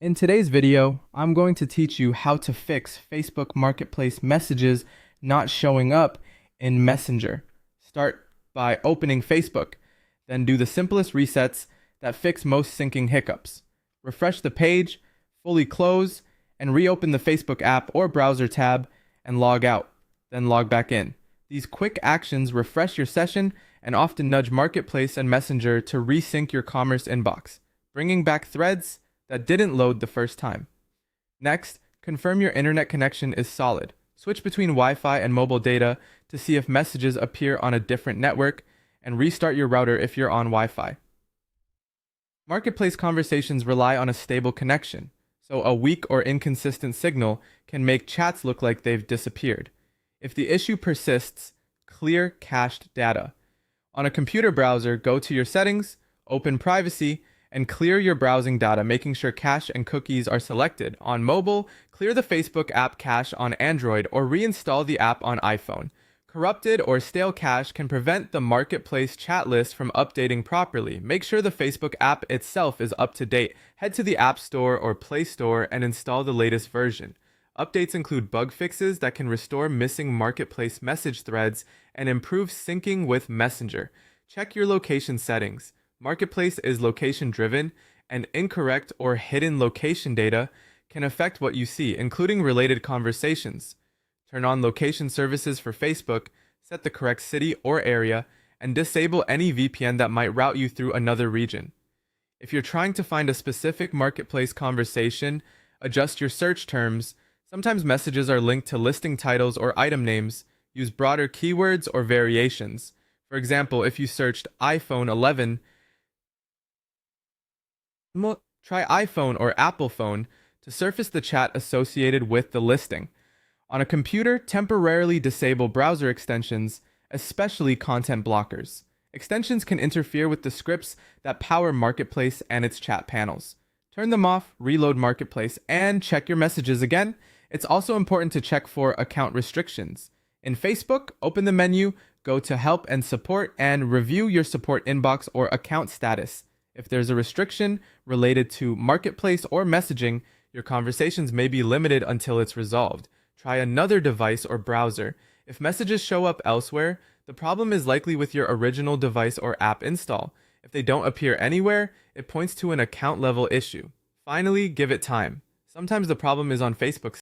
In today's video, I'm going to teach you how to fix Facebook Marketplace messages not showing up in Messenger. Start by opening Facebook, then do the simplest resets that fix most syncing hiccups. Refresh the page, fully close, and reopen the Facebook app or browser tab and log out, then log back in. These quick actions refresh your session and often nudge Marketplace and Messenger to resync your commerce inbox, bringing back threads that didn't load the first time. Next, confirm your internet connection is solid. Switch between Wi-Fi and mobile data to see if messages appear on a different network, and restart your router if you're on Wi-Fi. Marketplace conversations rely on a stable connection, so a weak or inconsistent signal can make chats look like they've disappeared. If the issue persists, clear cached data. On a computer browser, go to your settings, open privacy, and clear your browsing data, making sure cache and cookies are selected. On mobile, clear the Facebook app cache on Android or reinstall the app on iPhone. Corrupted or stale cache can prevent the Marketplace chat list from updating properly. Make sure the Facebook app itself is up to date. Head to the App Store or Play Store and install the latest version. Updates include bug fixes that can restore missing Marketplace message threads and improve syncing with Messenger. Check your location settings. Marketplace is location-driven, and incorrect or hidden location data can affect what you see, including related conversations. Turn on location services for Facebook, set the correct city or area, and disable any VPN that might route you through another region. If you're trying to find a specific Marketplace conversation, adjust your search terms. Sometimes messages are linked to listing titles or item names. Use broader keywords or variations. For example, if you searched iPhone 11, try iPhone or Apple phone to surface the chat associated with the listing. On a computer, temporarily disable browser extensions, especially content blockers. Extensions can interfere with the scripts that power Marketplace and its chat panels. Turn them off, reload Marketplace, and check your messages again. It's also important to check for account restrictions. In Facebook, open the menu, go to Help and Support, and review your support inbox or account status. If there's a restriction related to Marketplace or messaging, your conversations may be limited until it's resolved. Try another device or browser. If messages show up elsewhere, the problem is likely with your original device or app install. If they don't appear anywhere, it points to an account level issue. Finally, give it time. Sometimes the problem is on Facebook's